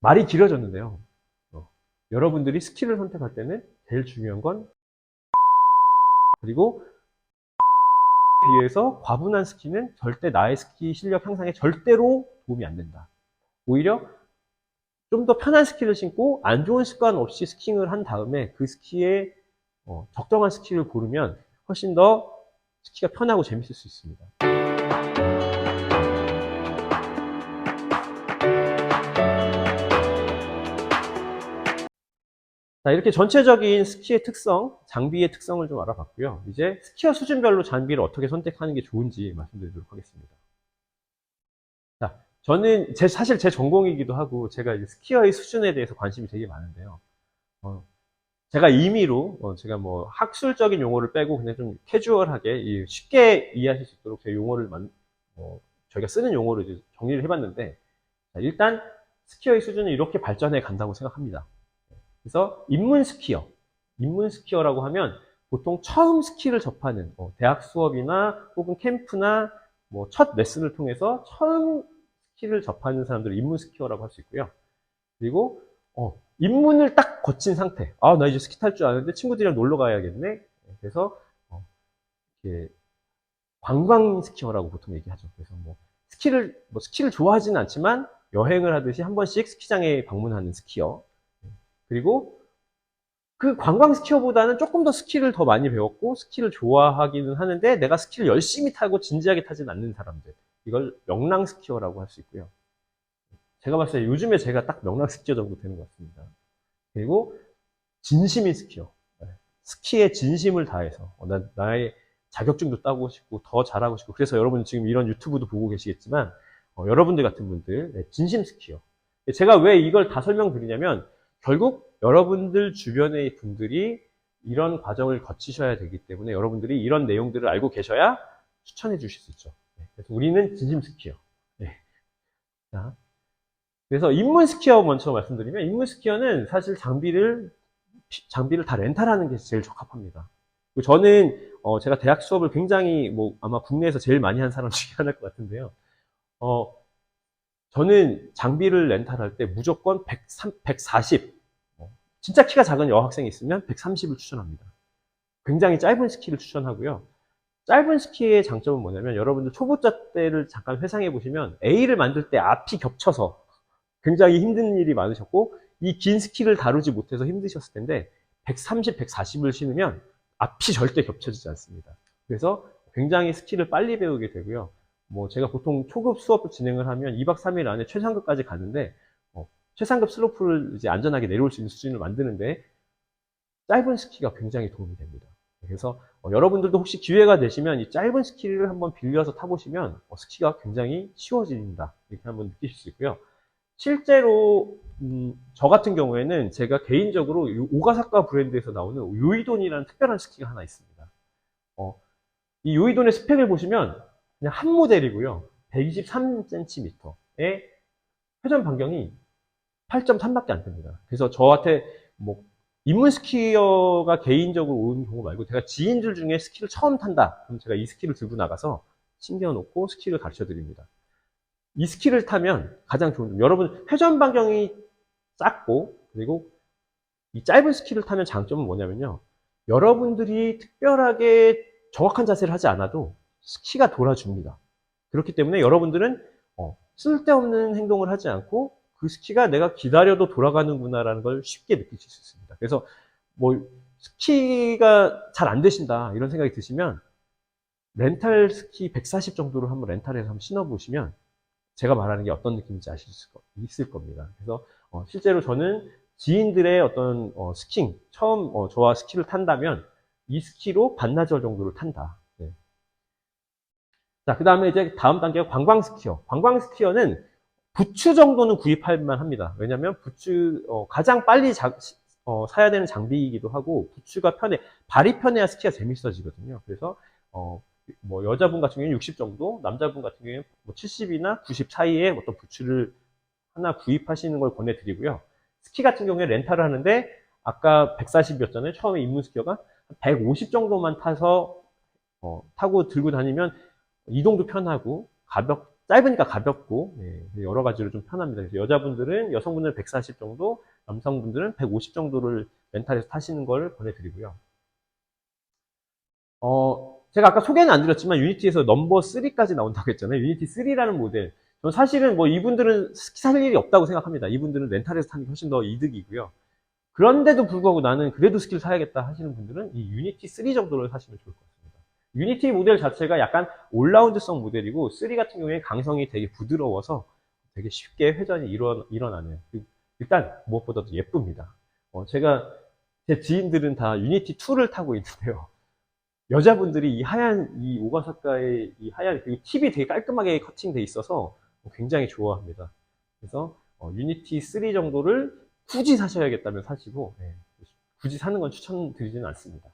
말이 길어졌는데요. 여러분들이 스키를 선택할 때는 제일 중요한 건, 그리고 비해서 과분한 스키는 절대 나의 스키 실력 향상에 절대로 도움이 안 된다. 오히려 좀 더 편한 스키를 신고 안 좋은 습관 없이 스킹을 한 다음에 그 스키에 적정한 스키를 고르면 훨씬 더 스키가 편하고 재밌을 수 있습니다. 자, 이렇게 전체적인 스키의 특성, 장비의 특성을 좀 알아봤고요. 이제 스키어 수준별로 장비를 어떻게 선택하는 게 좋은지 말씀드리도록 하겠습니다. 자, 저는 사실 제 전공이기도 하고 제가 이제 스키어의 수준에 대해서 관심이 되게 많은데요. 어, 제가 임의로 제가 뭐 학술적인 용어를 빼고 그냥 좀 캐주얼하게 쉽게 이해하실 수 있도록 제 용어를 저희가 쓰는 용어를 이제 정리를 해봤는데, 자, 일단 스키어의 수준은 이렇게 발전해 간다고 생각합니다. 그래서 입문 스키어라고 하면 보통 처음 스키를 접하는 대학 수업이나 혹은 캠프나 뭐 첫 레슨을 통해서 처음 스키를 접하는 사람들을 입문 스키어라고 할 수 있고요. 그리고 입문을 딱 거친 상태. 아, 나 이제 스키 탈 줄 아는데 친구들이랑 놀러 가야겠네. 그래서 이렇게 관광 스키어라고 보통 얘기하죠. 그래서 스키를 좋아하지는 않지만 여행을 하듯이 한 번씩 스키장에 방문하는 스키어. 그리고 그 관광 스키어보다는 조금 더 스키를 더 많이 배웠고 스키를 좋아하기는 하는데 내가 스키를 열심히 타고 진지하게 타지는 않는 사람들. 이걸 명랑 스키어라고 할 수 있고요. 제가 봤을 때 요즘에 제가 딱 명랑 스키어 정도 되는 것 같습니다. 그리고 진심인 스키어. 네. 스키에 진심을 다해서 나의 자격증도 따고 싶고 더 잘하고 싶고, 그래서 여러분 지금 이런 유튜브도 보고 계시겠지만 여러분들 같은 분들, 네, 진심 스키어. 제가 왜 이걸 다 설명드리냐면 결국 여러분들 주변의 분들이 이런 과정을 거치셔야 되기 때문에 여러분들이 이런 내용들을 알고 계셔야 추천해 주실 수 있죠. 네, 그래서 우리는 진심 스키어. 네. 자, 그래서 입문 스키어 먼저 말씀드리면, 입문 스키어는 사실 장비를 다 렌탈하는 게 제일 적합합니다. 그리고 저는 제가 대학 수업을 굉장히 아마 국내에서 제일 많이 한 사람 중에 하나일 것 같은데요. 어, 저는 장비를 렌탈할 때 무조건 140, 진짜 키가 작은 여학생이 있으면 130을 추천합니다. 굉장히 짧은 스키를 추천하고요. 짧은 스키의 장점은 뭐냐면 여러분들 초보자 때를 잠깐 회상해 보시면 A를 만들 때 앞이 겹쳐서 굉장히 힘든 일이 많으셨고 이 긴 스키를 다루지 못해서 힘드셨을 텐데 130, 140을 신으면 앞이 절대 겹쳐지지 않습니다. 그래서 굉장히 스키를 빨리 배우게 되고요. 제가 보통 초급 수업을 진행을 하면 2박 3일 안에 최상급까지 가는데 최상급 슬로프를 이제 안전하게 내려올 수 있는 수준을 만드는데 짧은 스키가 굉장히 도움이 됩니다. 그래서 여러분들도 혹시 기회가 되시면 이 짧은 스키를 한번 빌려서 타보시면 스키가 굉장히 쉬워진다, 이렇게 한번 느끼실 수 있고요. 실제로 저 같은 경우에는 제가 개인적으로 오가사카 브랜드에서 나오는 요이돈이라는 특별한 스키가 하나 있습니다. 이 요이돈의 스펙을 보시면 그냥 한 모델이고요. 123cm의 회전 반경이 8.3밖에 안 됩니다. 그래서 저한테 뭐 입문 스키어가 개인적으로 온 경우 말고 제가 지인들 중에 스키를 처음 탄다, 그럼 제가 이 스키를 들고 나가서 챙겨놓고 스키를 가르쳐 드립니다. 이 스키를 타면 가장 좋은 점, 여러분 회전 반경이 작고 그리고 이 짧은 스키를 타면 장점은 뭐냐면요, 여러분들이 특별하게 정확한 자세를 하지 않아도 스키가 돌아줍니다. 그렇기 때문에 여러분들은 쓸데없는 행동을 하지 않고 그 스키가 내가 기다려도 돌아가는구나라는 걸 쉽게 느끼실 수 있습니다. 그래서 스키가 잘 안 되신다 이런 생각이 드시면 렌탈 스키 140 정도를 한번 렌탈해서 한번 신어보시면 제가 말하는 게 어떤 느낌인지 아실 수 있을 겁니다. 그래서 실제로 저는 지인들의 어떤 스킹, 처음 저와 스키를 탄다면 이 스키로 반나절 정도를 탄다. 네. 자, 그 다음에 이제 다음 단계가 관광 스키어. 관광 스키어는 부츠 정도는 구입할 만합니다. 왜냐하면 부츠 가장 빨리 사야 되는 장비이기도 하고 부츠가 발이 편해야 스키가 재밌어지거든요. 그래서 여자분 같은 경우에는 60 정도, 남자분 같은 경우에는 70이나 90 사이에 어떤 부츠를 하나 구입하시는 걸 권해드리고요. 스키 같은 경우에 렌탈을 하는데 아까 140이었잖아요. 처음에 입문 스키어가 150 정도만 타고 들고 다니면 이동도 편하고 짧으니까 가볍고, 여러 가지로 좀 편합니다. 그래서 여성분들은 140 정도, 남성분들은 150 정도를 렌탈해서 타시는 걸 권해드리고요. 제가 아까 소개는 안 드렸지만 유니티에서 넘버 3까지 나온다고 했잖아요. 유니티 3라는 모델. 저는 사실은 뭐 이분들은 스키 살 일이 없다고 생각합니다. 이분들은 렌탈해서 타는 게 훨씬 더 이득이고요. 그런데도 불구하고 나는 그래도 스키를 사야겠다 하시는 분들은 이 유니티 3 정도를 사시면 좋을 것 같습니다. 유니티 모델 자체가 약간 올라운드성 모델이고 3 같은 경우에 강성이 되게 부드러워서 되게 쉽게 회전이 일어나는, 일단 무엇보다도 예쁩니다. 제가 제 지인들은 다 유니티 2를 타고 있는데요. 여자분들이 이 하얀, 이 오가사카의 이 하얀, 그리고 팁이 되게 깔끔하게 커팅돼 있어서 굉장히 좋아합니다. 그래서 유니티 3 정도를 굳이 사셔야겠다면 사시고, 굳이 사는 건 추천드리지는 않습니다.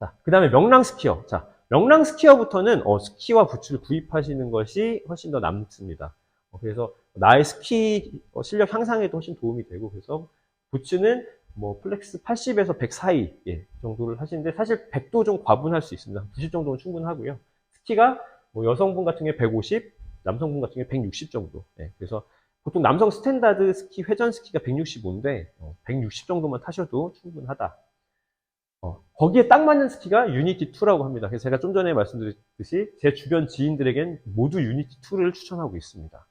자, 그 다음에 명랑 스키어. 자, 명랑 스키어부터는 스키와 부츠를 구입하시는 것이 훨씬 더 남습니다. 그래서 나의 스키 실력 향상에도 훨씬 도움이 되고, 그래서 부츠는 뭐 플렉스 80에서 100 사이 정도를 하시는데, 사실 100도 좀 과분할 수 있습니다. 90 정도는 충분하고요. 스키가 뭐 여성분 같은 경우에 150, 남성분 같은 경우에 160 정도. 그래서 보통 남성 스탠다드 스키, 회전 스키가 165인데 160 정도만 타셔도 충분하다. 거기에 딱 맞는 스키가 유니티 2라고 합니다. 그래서 제가 좀 전에 말씀드렸듯이 제 주변 지인들에겐 모두 유니티 2를 추천하고 있습니다.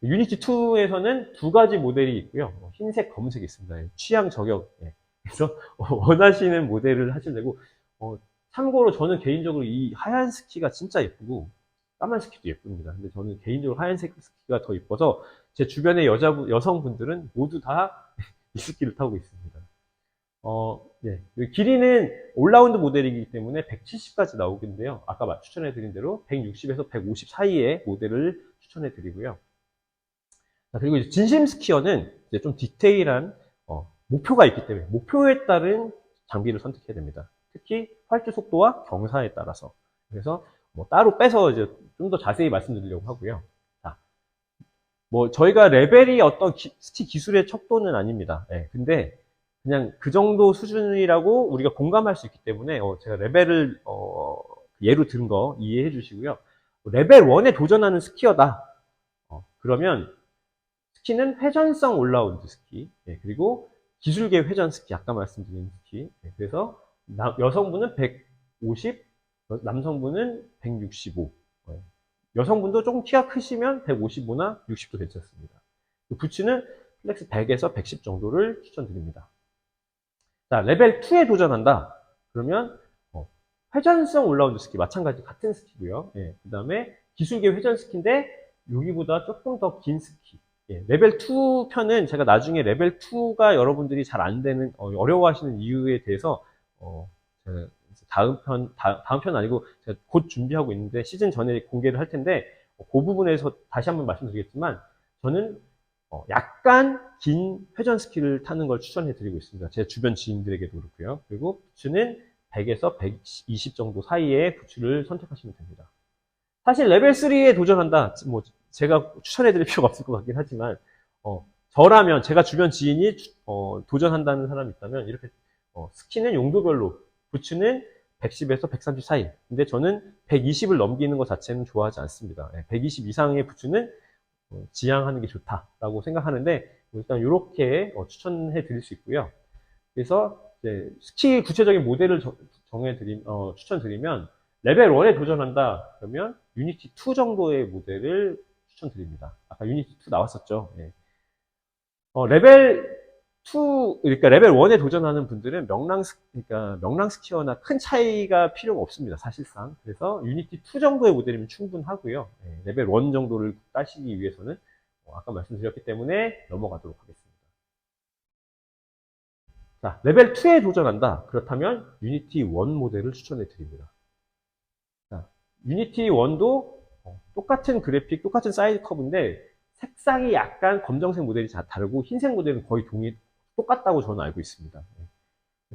유니티 2에서는 두 가지 모델이 있고요. 흰색, 검은색이 있습니다. 취향 저격. 그래서 원하시는 모델을 하시면 되고, 참고로 저는 개인적으로 이 하얀 스키가 진짜 예쁘고 까만 스키도 예쁩니다. 근데 저는 개인적으로 하얀색 스키가 더 예뻐서 제 주변의 여성분들은 모두 다 이 스키를 타고 있습니다. 길이는 올라운드 모델이기 때문에 170까지 나오겠는데요. 아까 추천해드린 대로 160에서 150 사이의 모델을 추천해드리고요. 그리고 이제 진심 스키어는 이제 좀 디테일한 목표가 있기 때문에 목표에 따른 장비를 선택해야 됩니다. 특히 활주 속도와 경사에 따라서. 그래서 뭐 따로 빼서 이제 좀 더 자세히 말씀드리려고 하고요. 자, 뭐 저희가 레벨이 어떤 스키 기술의 척도는 아닙니다. 근데 그냥 그 정도 수준이라고 우리가 공감할 수 있기 때문에 제가 레벨을 예로 든 거 이해해 주시고요. 레벨 1에 도전하는 스키어다. 그러면 스키는 회전성 올라운드 스키, 그리고 기술계 회전 스키, 아까 말씀드린 스키. 그래서 여성분은 150, 남성분은 165. 여성분도 조금 키가 크시면 155나 60도 괜찮습니다. 부츠는 플렉스 100에서 110 정도를 추천드립니다. 자, 레벨 2에 도전한다. 그러면 회전성 올라운드 스키, 마찬가지 같은 스키고요. 그 다음에 기술계 회전 스키인데 여기보다 조금 더 긴 스키. 레벨 2 편은 제가 나중에 레벨 2가 여러분들이 잘 안 되는, 어려워하시는 이유에 대해서, 다음 편 아니고 제가 곧 준비하고 있는데 시즌 전에 공개를 할 텐데, 그 부분에서 다시 한번 말씀드리겠지만, 저는 약간 긴 회전 스키를 타는 걸 추천해 드리고 있습니다. 제 주변 지인들에게도 그렇고요. 그리고 부츠는 100에서 120 정도 사이의 부츠를 선택하시면 됩니다. 사실 레벨 3에 도전한다, 뭐 제가 추천해 드릴 필요가 없을 것 같긴 하지만 저라면, 제가 주변 지인이 도전한다는 사람이 있다면 이렇게 스키는 용도별로, 부츠는 110에서 130 사이. 근데 저는 120을 넘기는 것 자체는 좋아하지 않습니다. 120 이상의 부츠는 지향하는 게 좋다라고 생각하는데, 일단 이렇게 추천해 드릴 수 있고요. 그래서 이제 스키 구체적인 모델을 추천드리면, 레벨 1에 도전한다 그러면 유니티 2 정도의 모델을 추천드립니다. 아까 유니티 2 나왔었죠. 레벨 2, 그러니까 레벨 1에 도전하는 분들은 명랑 스키어나 큰 차이가 필요가 없습니다, 사실상. 그래서 유니티 2 정도의 모델이면 충분하고요. 레벨 1 정도를 따시기 위해서는 아까 말씀드렸기 때문에 넘어가도록 하겠습니다. 자, 레벨 2에 도전한다. 그렇다면 유니티 1 모델을 추천해 드립니다. 자, 유니티 1도 똑같은 그래픽, 똑같은 사이즈 커브인데 색상이 약간 검정색 모델이 다르고 흰색 모델은 거의 똑같다고 저는 알고 있습니다.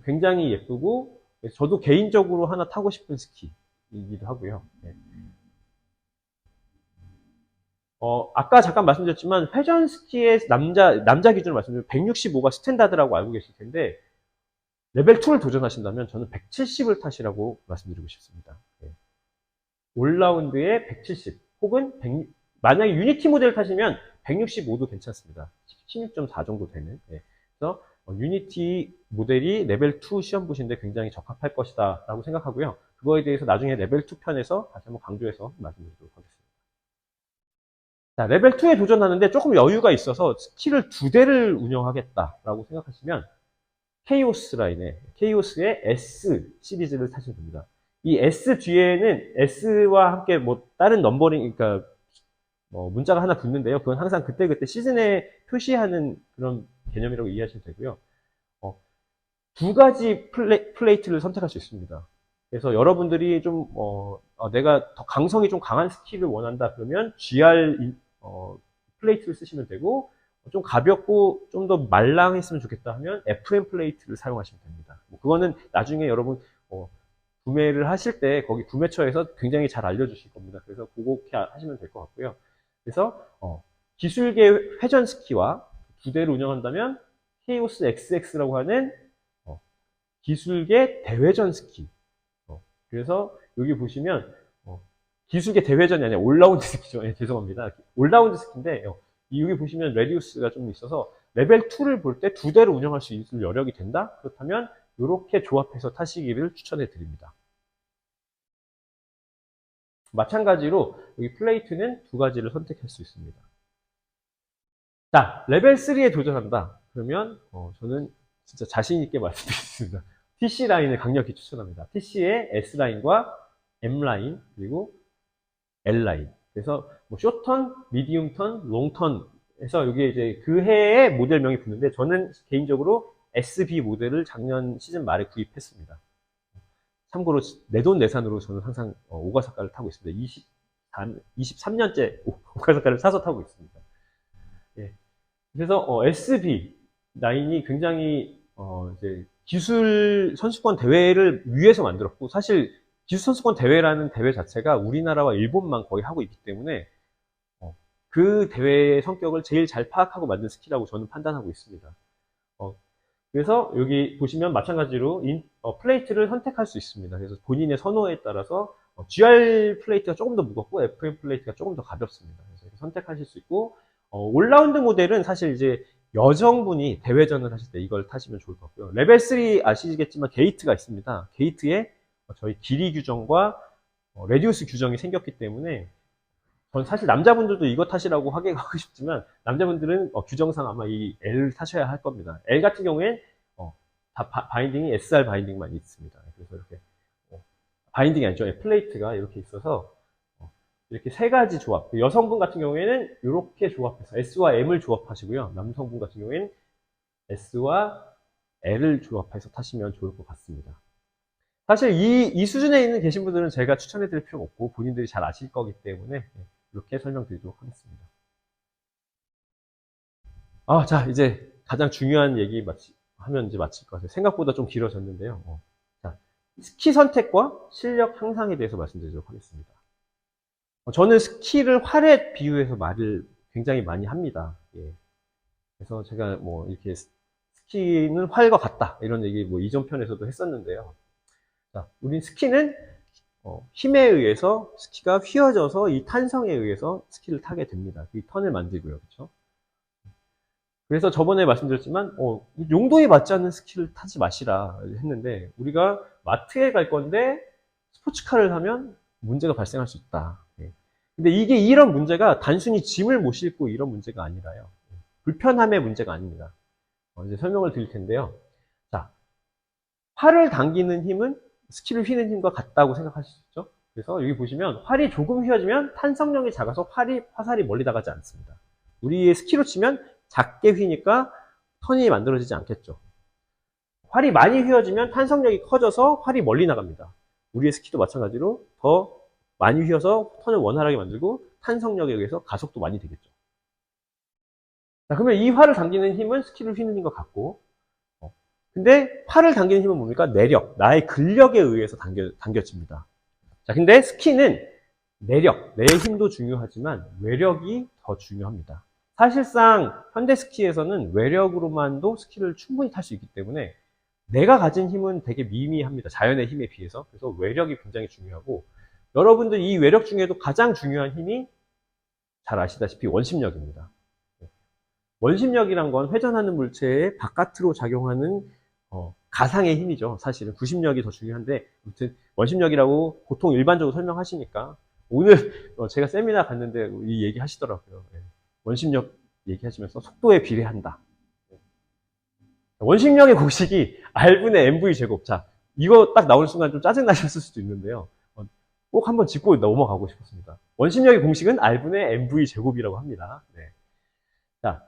굉장히 예쁘고 저도 개인적으로 하나 타고 싶은 스키이기도 하고요. 아까 잠깐 말씀드렸지만 회전 스키의 남자 기준으로 말씀드리면 165가 스탠다드라고 알고 계실 텐데, 레벨 2를 도전하신다면 저는 170을 타시라고 말씀드리고 싶습니다. 올라운드에 170. 혹은 만약에 유니티 모델을 타시면 165도 괜찮습니다. 16.4 정도 되는. 예. 그래서 유니티 모델이 레벨 2 시험 보시는데 굉장히 적합할 것이다 라고 생각하고요. 그거에 대해서 나중에 레벨 2 편에서 다시 한번 강조해서 말씀드리도록 하겠습니다. 자, 레벨 2에 도전하는데 조금 여유가 있어서 스킬을 2대를 운영하겠다라고 생각하시면 케이오스 라인에, 케이오스의 S 시리즈를 타시면 됩니다. 이 S 뒤에는 S와 함께 뭐 다른 넘버링, 그러니까 뭐 문자가 하나 붙는데요. 그건 항상 그때그때 시즌에 표시하는 그런 개념이라고 이해하시면 되고요. 두 가지 플레이트를 선택할 수 있습니다. 그래서 여러분들이 좀, 내가 더 강성이 좀 강한 스킬을 원한다 그러면 GR 플레이트를 쓰시면 되고, 좀 가볍고 좀 더 말랑했으면 좋겠다 하면 FM 플레이트를 사용하시면 됩니다. 뭐 그거는 나중에 여러분 구매를 하실 때 거기 구매처에서 굉장히 잘 알려주실 겁니다. 그래서 그렇게 하시면 될 것 같고요. 그래서 기술계 회전 스키와 두 대를 운영한다면 케이오스 XX라고 하는 기술계 대회전 스키. 그래서 여기 보시면 기술계 대회전이 아니라 올라운드 스키죠. 네, 죄송합니다. 올라운드 스키인데 여기 보시면 레디우스가 좀 있어서 레벨 2를 볼 때 두 대를 운영할 수 있을 여력이 된다? 그렇다면 이렇게 조합해서 타시기를 추천해 드립니다. 마찬가지로 여기 플레이트는 두 가지를 선택할 수 있습니다. 자, 레벨 3에 도전한다. 그러면 저는 진짜 자신 있게 말씀드리겠습니다. TC 라인을 강력히 추천합니다. TC의 S 라인과 M 라인 그리고 L 라인. 그래서 뭐 쇼턴, 미디움 턴, 롱 턴에서 여기 이제 그 해의 모델명이 붙는데 저는 개인적으로 SB 모델을 작년 시즌 말에 구입했습니다. 참고로 내돈내산으로 저는 항상 오가사카를 타고 있습니다. 23년째 오가사카를 사서 타고 있습니다. 예. 그래서 SB 라인이 굉장히 이제 기술 선수권 대회를 위해서 만들었고 사실 기술 선수권 대회라는 대회 자체가 우리나라와 일본만 거의 하고 있기 때문에 그 대회의 성격을 제일 잘 파악하고 만든 스키라고 저는 판단하고 있습니다. 그래서 여기 보시면 마찬가지로 플레이트를 선택할 수 있습니다. 그래서 본인의 선호에 따라서 GR 플레이트가 조금 더 무겁고 FM 플레이트가 조금 더 가볍습니다. 그래서 이렇게 선택하실 수 있고 올라운드 모델은 사실 이제 여성분이 대회전을 하실 때 이걸 타시면 좋을 것 같고요. 레벨 3 아시겠지만 게이트가 있습니다. 게이트에 저희 길이 규정과 레디우스 규정이 생겼기 때문에 전 사실 남자분들도 이거 타시라고 하고 싶지만 남자분들은 규정상 아마 이 L을 타셔야 할 겁니다. L 같은 경우엔 다 바인딩이 SR 바인딩만 있습니다. 그래서 이렇게 바인딩이 아니죠. 플레이트가 이렇게 있어서 이렇게 세 가지 조합. 여성분 같은 경우에는 이렇게 조합해서 S와 M을 조합하시고요. 남성분 같은 경우에는 S와 L을 조합해서 타시면 좋을 것 같습니다. 사실 이 수준에 있는 계신 분들은 제가 추천해 드릴 필요가 없고 본인들이 잘 아실 거기 때문에 이렇게 설명드리도록 하겠습니다. 자, 이제 가장 중요한 얘기 하면 이제 마칠 것 같아요. 생각보다 좀 길어졌는데요. 자, 스키 선택과 실력 향상에 대해서 말씀드리도록 하겠습니다. 저는 스키를 활에 비유해서 말을 굉장히 많이 합니다. 예. 그래서 제가 뭐 이렇게 스키는 활과 같다 이런 얘기 뭐 이전 편에서도 했었는데요. 자, 우린 스키는 힘에 의해서 스키가 휘어져서 이 탄성에 의해서 스키를 타게 됩니다. 이 턴을 만들고요. 그렇죠? 그래서 저번에 말씀드렸지만 용도에 맞지 않는 스키를 타지 마시라 했는데 우리가 마트에 갈 건데 스포츠카를 하면 문제가 발생할 수 있다. 예. 근데 이게 이런 문제가 단순히 짐을 못 싣고 이런 문제가 아니라요. 불편함의 문제가 아닙니다. 이제 설명을 드릴 텐데요. 자, 활을 당기는 힘은 스키를 휘는 힘과 같다고 생각할 수 있죠. 그래서 여기 보시면 활이 조금 휘어지면 탄성력이 작아서 화살이 멀리 나가지 않습니다. 우리의 스키로 치면 작게 휘니까 턴이 만들어지지 않겠죠. 활이 많이 휘어지면 탄성력이 커져서 활이 멀리 나갑니다. 우리의 스키도 마찬가지로 더 많이 휘어서 턴을 원활하게 만들고 탄성력에 의해서 가속도 많이 되겠죠. 자, 그러면 이 활을 당기는 힘은 스키를 휘는 힘과 같고 근데 팔을 당기는 힘은 뭡니까? 내력, 나의 근력에 의해서 당겨집니다. 자, 근데 스키는 내력, 내 힘도 중요하지만 외력이 더 중요합니다. 사실상 현대 스키에서는 외력으로만도 스키를 충분히 탈 수 있기 때문에 내가 가진 힘은 되게 미미합니다. 자연의 힘에 비해서. 그래서 외력이 굉장히 중요하고 여러분들 이 외력 중에도 가장 중요한 힘이 잘 아시다시피 원심력입니다. 원심력이란 건 회전하는 물체의 바깥으로 작용하는 가상의 힘이죠. 사실은 구심력이 더 중요한데 아무튼 원심력이라고 보통 일반적으로 설명하시니까 오늘 제가 세미나 갔는데 이 얘기 하시더라고요. 원심력 얘기하시면서 속도에 비례한다. 원심력의 공식이 R분의 mv 제곱. 자, 이거 딱 나오는 순간 좀 짜증나셨을 수도 있는데요. 꼭 한번 짚고 넘어가고 싶었습니다. 원심력의 공식은 R분의 mv 제곱이라고 합니다. 네. 자,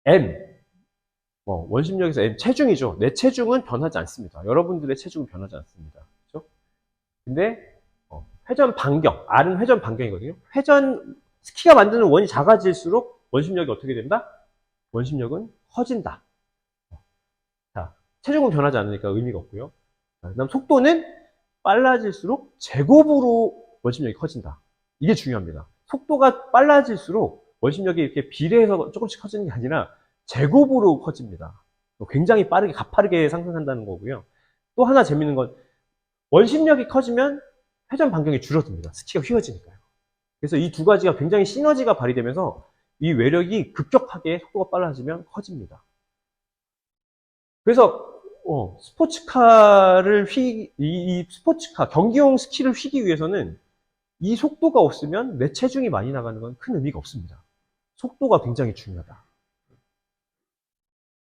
m. 원심력에서 m, 체중이죠. 내 체중은 변하지 않습니다. 여러분들의 체중은 변하지 않습니다. 그렇죠? 근데 회전 반경, R은 회전 반경이거든요. 스키가 만드는 원이 작아질수록 원심력이 어떻게 된다? 원심력은 커진다. 자, 체중은 변하지 않으니까 의미가 없고요. 그 다음 속도는 빨라질수록 제곱으로 원심력이 커진다. 이게 중요합니다. 속도가 빨라질수록 원심력이 이렇게 비례해서 조금씩 커지는 게 아니라 제곱으로 커집니다. 굉장히 빠르게, 가파르게 상승한다는 거고요. 또 하나 재밌는 건 원심력이 커지면 회전 반경이 줄어듭니다. 스키가 휘어지니까요. 그래서 이 두 가지가 굉장히 시너지가 발휘되면서 이 외력이 급격하게 속도가 빨라지면 커집니다. 그래서 스포츠카, 경기용 스키를 휘기 위해서는 이 속도가 없으면 내 체중이 많이 나가는 건 큰 의미가 없습니다. 속도가 굉장히 중요하다.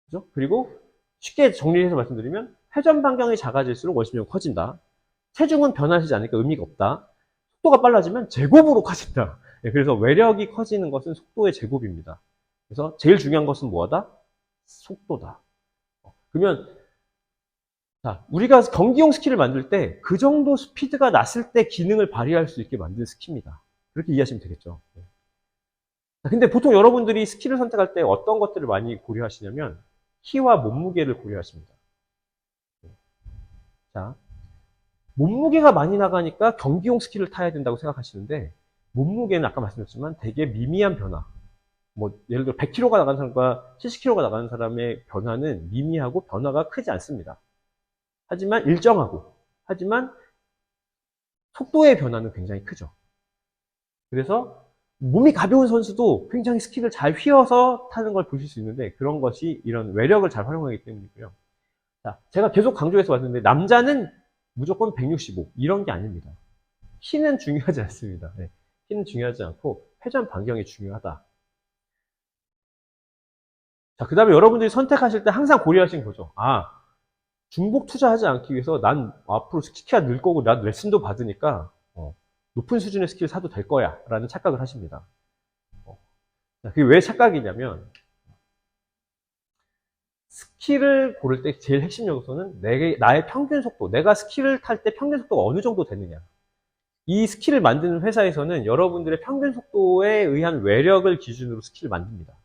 그죠? 그리고 쉽게 정리해서 말씀드리면 회전 반경이 작아질수록 원심력이 커진다. 체중은 변하지 않으니까 의미가 없다. 속도가 빨라지면 제곱으로 커진다. 그래서 외력이 커지는 것은 속도의 제곱입니다. 그래서 제일 중요한 것은 뭐하다? 속도다. 그러면 자, 우리가 경기용 스키를 만들 때 그 정도 스피드가 났을 때 기능을 발휘할 수 있게 만든 스키입니다. 그렇게 이해하시면 되겠죠. 근데 보통 여러분들이 스키를 선택할 때 어떤 것들을 많이 고려하시냐면 키와 몸무게를 고려하십니다. 자, 몸무게가 많이 나가니까 경기용 스키를 타야 된다고 생각하시는데 몸무게는 아까 말씀드렸지만 되게 미미한 변화. 예를 들어 100kg가 나가는 사람과 70kg가 나가는 사람의 변화는 미미하고 변화가 크지 않습니다. 하지만 일정하고, 하지만 속도의 변화는 굉장히 크죠. 그래서 몸이 가벼운 선수도 굉장히 스키를 잘 휘어서 타는 걸 보실 수 있는데 그런 것이 이런 외력을 잘 활용하기 때문이고요. 자, 제가 계속 강조해서 왔는데 남자는 무조건 165 이런 게 아닙니다. 키는 중요하지 않습니다. 네, 키는 중요하지 않고 회전 반경이 중요하다. 자, 그 다음에 여러분들이 선택하실 때 항상 고려하신 거죠. 중복 투자하지 않기 위해서 난 앞으로 스키가 늘 거고 난 레슨도 받으니까 높은 수준의 스키를 사도 될 거야 라는 착각을 하십니다. 그게 왜 착각이냐면 스키를 고를 때 제일 핵심 요소는 나의 평균 속도, 내가 스키를 탈 때 평균 속도가 어느 정도 되느냐. 이 스키를 만드는 회사에서는 여러분들의 평균 속도에 의한 외력을 기준으로 스키를 만듭니다.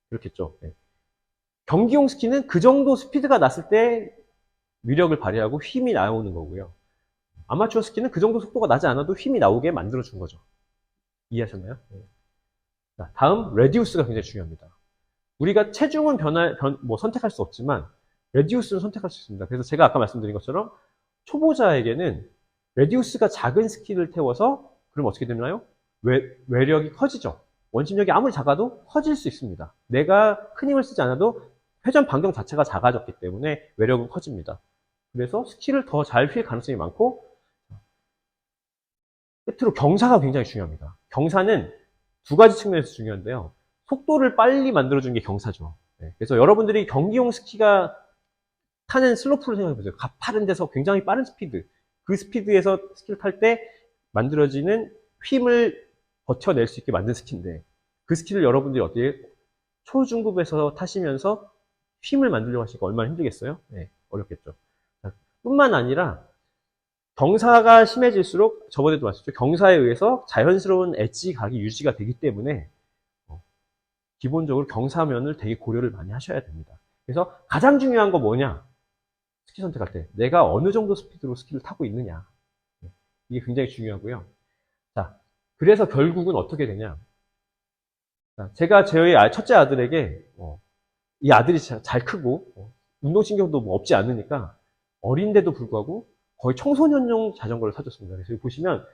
그렇겠죠. 네. 경기용 스키는 그 정도 스피드가 났을 때 위력을 발휘하고 힘이 나오는 거고요. 아마추어 스키는 그 정도 속도가 나지 않아도 힘이 나오게 만들어준 거죠. 이해하셨나요? 네. 자, 다음 레디우스가 굉장히 중요합니다. 우리가 체중은 선택할 수 없지만 레디우스는 선택할 수 있습니다. 그래서 제가 아까 말씀드린 것처럼 초보자에게는 레디우스가 작은 스키를 태워서 그럼 어떻게 되나요? 외력이 커지죠. 원심력이 아무리 작아도 커질 수 있습니다. 내가 큰 힘을 쓰지 않아도 회전 반경 자체가 작아졌기 때문에 외력은 커집니다. 그래서 스키를 더 잘 휠 가능성이 많고 끝으로 경사가 굉장히 중요합니다. 경사는 두 가지 측면에서 중요한데요. 속도를 빨리 만들어주는 게 경사죠. 네. 그래서 여러분들이 경기용 스키가 타는 슬로프를 생각해보세요. 가파른 데서 굉장히 빠른 스피드. 그 스피드에서 스키를 탈 때 만들어지는 힘을 버텨낼 수 있게 만든 스키인데 그 스키를 여러분들이 어떻게 초중급에서 타시면서 힘을 만들려고 하시니까 얼마나 힘들겠어요? 네, 어렵겠죠. 뿐만 아니라 경사가 심해질수록 저번에도 말씀드렸죠. 경사에 의해서 자연스러운 엣지 각이 유지가 되기 때문에 기본적으로 경사면을 되게 고려를 많이 하셔야 됩니다. 그래서 가장 중요한 거 뭐냐? 스키 선택할 때 내가 어느 정도 스피드로 스키를 타고 있느냐. 이게 굉장히 중요하고요. 자, 그래서 결국은 어떻게 되냐? 자, 제가 저희 첫째 아들에게 이 아들이 잘 크고 운동신경도 없지 않으니까 어린데도 불구하고 거의 청소년용 자전거를 사줬습니다. 그래서 여기 보시면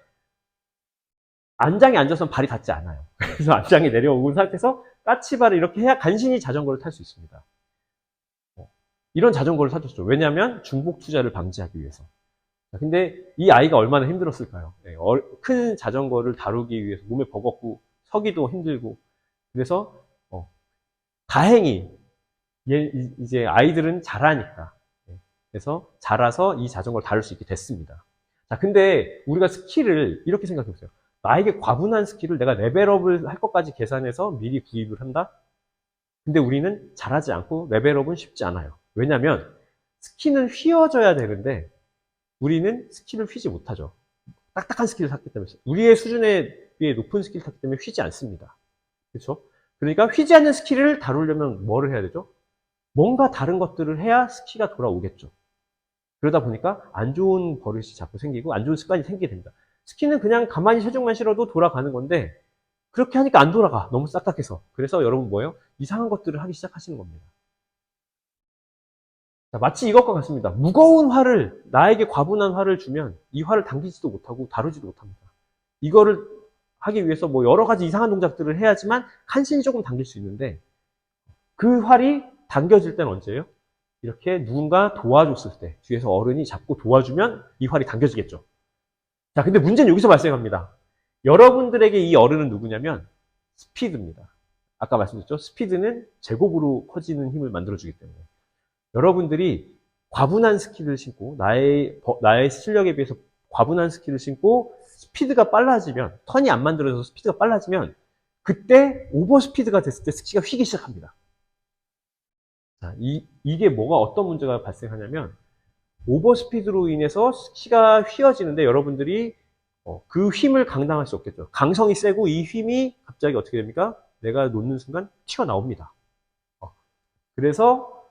안장에 앉아서는 발이 닿지 않아요. 그래서 안장에 내려온 상태에서 까치발을 이렇게 해야 간신히 자전거를 탈 수 있습니다. 이런 자전거를 사줬죠. 왜냐하면 중복 투자를 방지하기 위해서. 근데 이 아이가 얼마나 힘들었을까요? 큰 자전거를 다루기 위해서 몸에 버겁고 서기도 힘들고. 그래서 다행히 이제 아이들은 자라니까. 그래서 자라서 이 자전거를 다룰 수 있게 됐습니다. 자, 근데 우리가 스킬을 이렇게 생각해 보세요. 나에게 과분한 스킬을 내가 레벨업을 할 것까지 계산해서 미리 구입을 한다? 근데 우리는 잘하지 않고 레벨업은 쉽지 않아요. 왜냐면 스킬은 휘어져야 되는데 우리는 스킬을 휘지 못하죠. 딱딱한 스킬을 샀기 때문에. 우리의 수준에 비해 높은 스킬을 탔기 때문에 휘지 않습니다. 그렇죠? 그러니까 휘지 않는 스킬을 다루려면 뭐를 해야 되죠? 뭔가 다른 것들을 해야 스키가 돌아오겠죠. 그러다 보니까 안 좋은 버릇이 자꾸 생기고 안 좋은 습관이 생기게 됩니다. 스키는 그냥 가만히 체중만 실어도 돌아가는 건데 그렇게 하니까 안 돌아가. 너무 딱딱해서. 그래서 여러분 뭐예요? 이상한 것들을 하기 시작하시는 겁니다. 자, 마치 이것과 같습니다. 무거운 활을, 나에게 과분한 활을 주면 이 활을 당기지도 못하고 다루지도 못합니다. 이거를 하기 위해서 뭐 여러 가지 이상한 동작들을 해야지만 간신히 조금 당길 수 있는데 그 활이 당겨질 때는 언제예요? 이렇게 누군가 도와줬을 때, 뒤에서 어른이 잡고 도와주면 이 활이 당겨지겠죠. 자, 근데 문제는 여기서 발생합니다. 여러분들에게 이 어른은 누구냐면 스피드입니다. 아까 말씀드렸죠? 스피드는 제곱으로 커지는 힘을 만들어주기 때문에. 여러분들이 과분한 스킬을 신고 나의 실력에 비해서 과분한 스킬을 신고 스피드가 빨라지면, 턴이 안 만들어져서 스피드가 빨라지면 그때 오버스피드가 됐을 때 스키가 휘기 시작합니다. 자, 이게 어떤 문제가 발생하냐면 오버스피드로 인해서 스키가 휘어지는데 여러분들이 그 힘을 감당할 수 없겠죠. 강성이 세고 이 힘이 갑자기 어떻게 됩니까? 내가 놓는 순간 튀어나옵니다. 그래서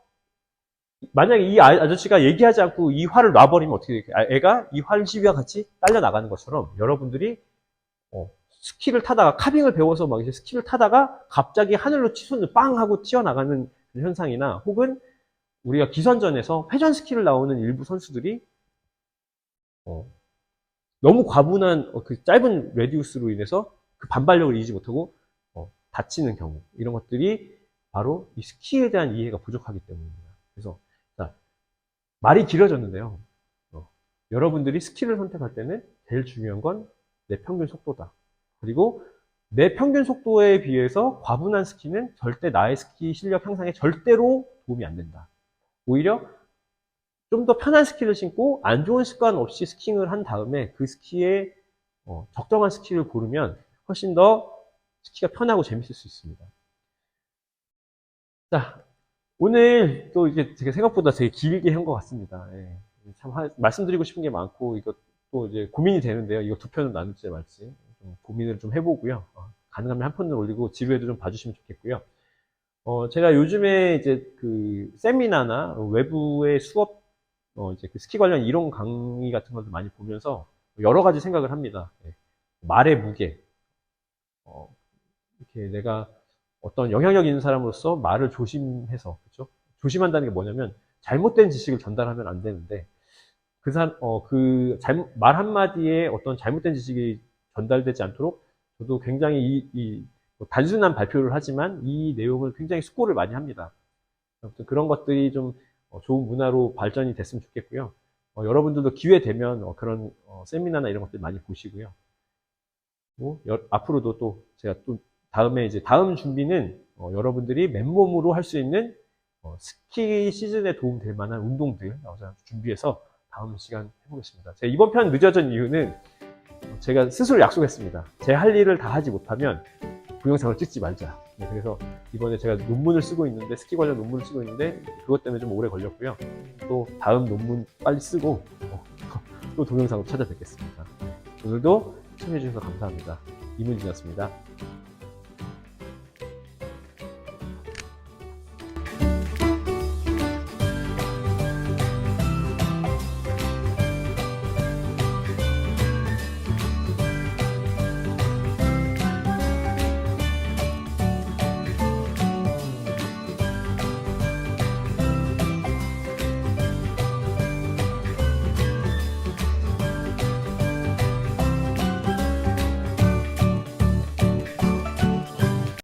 만약에 이 아저씨가 얘기하지 않고 이 활을 놔버리면 어떻게 될까요? 애가 이 활 시위와 같이 딸려 나가는 것처럼 여러분들이 스키를 타다가 카빙을 배워서 막 이제 스키를 타다가 갑자기 하늘로 치솟는 빵 하고 튀어나가는 현상이나 혹은 우리가 기선전에서 회전 스키를 나오는 일부 선수들이 너무 과분한 그 짧은 레디우스로 인해서 그 반발력을 이기지 못하고 다치는 경우, 이런 것들이 바로 이 스키에 대한 이해가 부족하기 때문입니다. 그래서 자, 말이 길어졌는데요. 여러분들이 스키를 선택할 때는 제일 중요한 건 내 평균 속도다. 그리고 내 평균 속도에 비해서 과분한 스키는 절대 나의 스키 실력 향상에 절대로 도움이 안 된다. 오히려 좀 더 편한 스키를 신고 안 좋은 습관 없이 스킹을 한 다음에 그 스키에 적정한 스키를 고르면 훨씬 더 스키가 편하고 재밌을 수 있습니다. 자, 오늘 또 이게 제가 생각보다 되게 길게 한 것 같습니다. 예. 참 말씀드리고 싶은 게 많고 이것도 이제 고민이 되는데요. 이거 두 편으로 나눌지 말지 좀 고민을 좀 해보고요. 가능하면 한 편을 올리고 지루해도 좀 봐주시면 좋겠고요. 제가 요즘에 이제 그 세미나나 외부의 수업 이제 그 스키 관련 이론 강의 같은 것들 많이 보면서 여러 가지 생각을 합니다. 예. 말의 무게, 이렇게 내가 어떤 영향력 있는 사람으로서 말을 조심해서, 그렇죠? 조심한다는 게 뭐냐면 잘못된 지식을 전달하면 안 되는데 말 한마디에 어떤 잘못된 지식이 전달되지 않도록 저도 굉장히 뭐 단순한 발표를 하지만 이 내용을 굉장히 숙고를 많이 합니다. 아무튼 그런 것들이 좀 좋은 문화로 발전이 됐으면 좋겠고요. 여러분들도 기회 되면 그런 세미나나 이런 것들 많이 보시고요. 뭐 앞으로도 또 제가 또 다음 준비는 여러분들이 맨몸으로 할 수 있는 스키 시즌에 도움 될 만한 운동들 준비해서 다음 시간 해보겠습니다. 제가 이번 편 늦어진 이유는 제가 스스로 약속했습니다. 제 할 일을 다 하지 못하면 동영상을 찍지 말자. 그래서 이번에 제가 논문을 쓰고 있는데, 스키 관련 논문을 쓰고 있는데 그것 때문에 좀 오래 걸렸고요. 또 다음 논문 빨리 쓰고 또 동영상으로 찾아뵙겠습니다. 오늘도 시청해주셔서 감사합니다. 이문진이었습니다.